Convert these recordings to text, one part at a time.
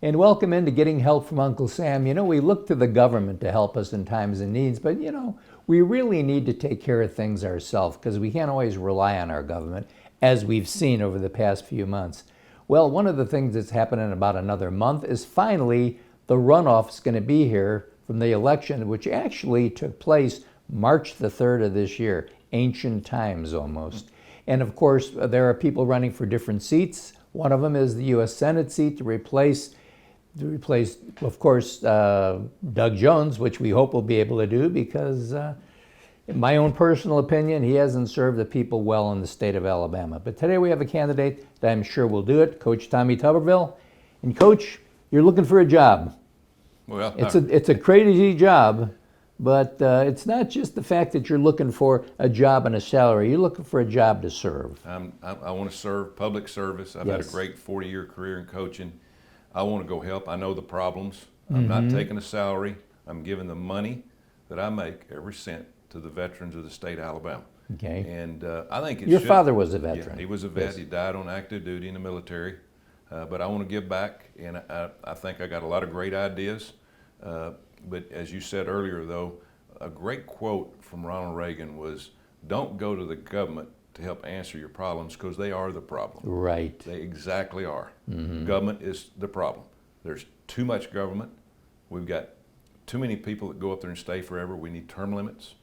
And welcome into Getting Help from Uncle Sam. You know, we look to the government to help us in times of needs, but you know, we really need to take care of things ourselves because we can't always rely on our government, as we've seen over the past few months. Well, one of the things that's happening in about another month is finally the runoff is going to be here from the election, which actually took place March the 3rd of this year, ancient times almost. And of course, there are people running for different seats. One of them is the U.S. Senate seat to replace, of course, Doug Jones, which we hope we'll be able to do because, in my own personal opinion, he hasn't served the people well in the state of Alabama. But today we have a candidate that I'm sure will do it, Coach Tommy Tuberville. And Coach, you're looking for a job. Well, it's a crazy job, but it's not just the fact that you're looking for a job and a salary. You're looking for a job to serve. I want to serve public service. I've had a great 40-year career in coaching. I want to go help. I know the problems. I'm not taking a salary. I'm giving the money that I make, every cent, to the veterans of the state of Alabama. Okay. And I think your father was a veteran. Yeah, he was a vet. Yes. He died on active duty in the military. But I want to give back, and I think I got a lot of great ideas. But as you said earlier, though, a great quote from Ronald Reagan was, "Don't go to the government to help answer your problems because they are the problem." Right. They exactly are. Government is the problem. There's too much government. We've got too many people that go up there and stay forever. We need term limits.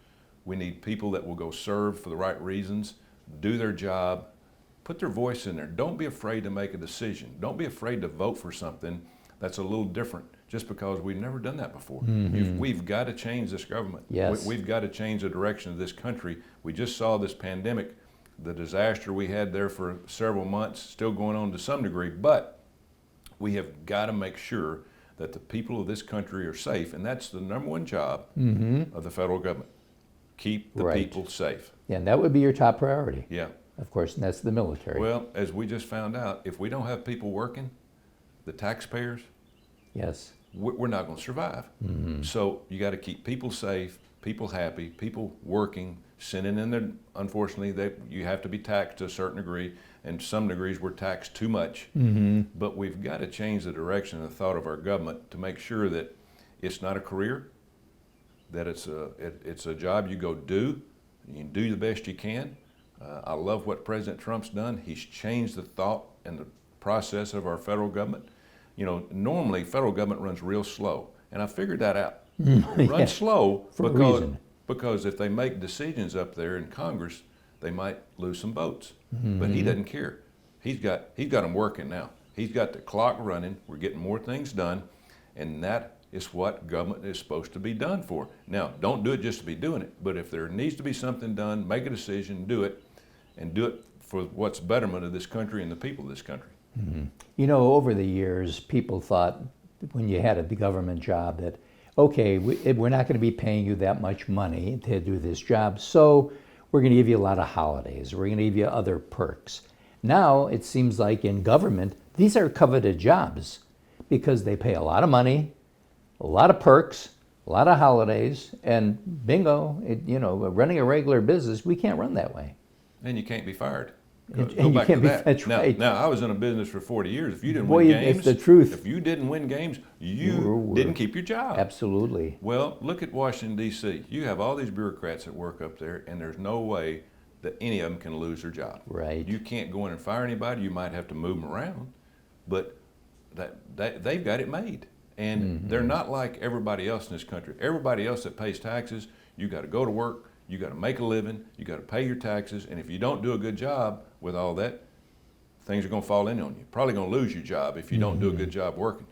We need people that will go serve for the right reasons, do their job, put their voice in there. Don't be afraid to make a decision. Don't be afraid to vote for something that's a little different just because we've never done that before. We've got to change this government. Yes. We've got to change the direction of this country. We just saw this pandemic, the disaster we had there for several months, still going on to some degree, but we have got to make sure that the people of this country are safe, and that's the number one job of the federal government. Keep the people safe. Yeah, and that would be your top priority. Yeah. Of course, and that's the military. Well, as we just found out, if we don't have people working, the taxpayers, yes, we're not going to survive. So you got to keep people safe, people happy, people working, sending in their, unfortunately, you have to be taxed to a certain degree, and some degrees we're taxed too much. But we've got to change the direction and the thought of our government to make sure that it's not a career, that it's a job you go do, and you do the best you can. I love what President Trump's done. He's changed the thought and the process of our federal government. You know, normally federal government runs real slow, and I figured that out. It runs slow because if they make decisions up there in Congress, they might lose some votes. But he doesn't care. He's got them working now. He's got the clock running. We're getting more things done, and that is what government is supposed to be done for. Now, don't do it just to be doing it, but if there needs to be something done, make a decision, do it, and do it for what's betterment of this country and the people of this country. You know, over the years, people thought when you had a government job that, okay, we're not going to be paying you that much money to do this job, so we're going to give you a lot of holidays. We're going to give you other perks. Now, it seems like in government, these are coveted jobs because they pay a lot of money, a lot of perks, a lot of holidays, and bingo, you know, running a regular business, we can't run that way. And you can't be fired. And you can't be, that's right. Now, I was in a business for 40 years. If you didn't win games, it's the truth. If you didn't win games, you didn't keep your job. Absolutely. Well, look at Washington, D.C. You have all these bureaucrats that work up there, and there's no way that any of them can lose their job. Right. You can't go in and fire anybody. You might have to move them around, but they've got it made. And they're not like everybody else in this country. Everybody else that pays taxes, you got to go to work, you got to make a living, you got to pay your taxes, and if you don't do a good job with all that, things are going to fall in on you. Probably going to lose your job if you don't do a good job working.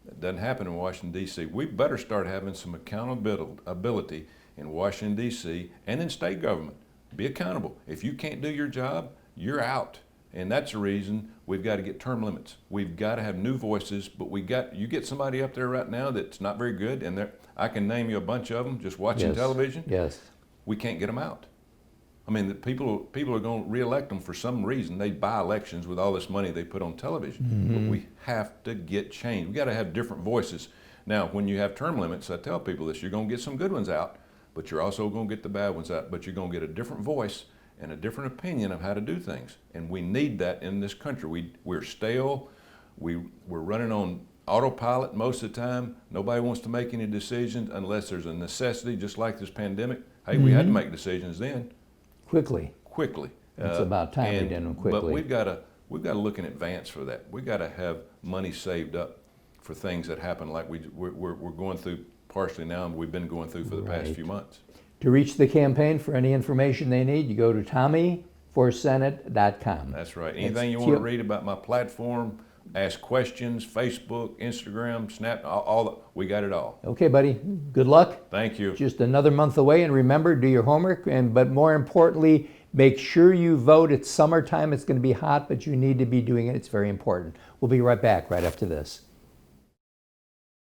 That doesn't happen in Washington, D.C. We better start having some accountability in Washington, D.C. and in state government. Be accountable. If you can't do your job, you're out. And that's the reason we've got to get term limits. We've got to have new voices, but you get somebody up there right now that's not very good, and I can name you a bunch of them just watching television. Yes. We can't get them out. I mean, the people are going to reelect them for some reason. They buy elections with all this money they put on television. But we have to get change. We got to have different voices. Now, when you have term limits, I tell people this: you're going to get some good ones out, but you're also going to get the bad ones out. But you're going to get a different voice and a different opinion of how to do things. And we need that in this country. We're stale. We're running on autopilot most of the time. Nobody wants to make any decisions unless there's a necessity, just like this pandemic. Hey, we had to make decisions then, Quickly. quickly. It's about time we did them quickly. But we've got to look in advance for that. We've got to have money saved up for things that happen, like we're going through partially now, and we've been going through for the past few months. To reach the campaign for any information they need, you go to TommyForSenate.com. That's right. Anything you want to read about my platform, ask questions, Facebook, Instagram, Snap, we got it all. Okay, buddy. Good luck. Thank you. Just another month away, and remember, do your homework, but more importantly, make sure you vote. It's summertime. It's going to be hot, but you need to be doing it. It's very important. We'll be right back right after this.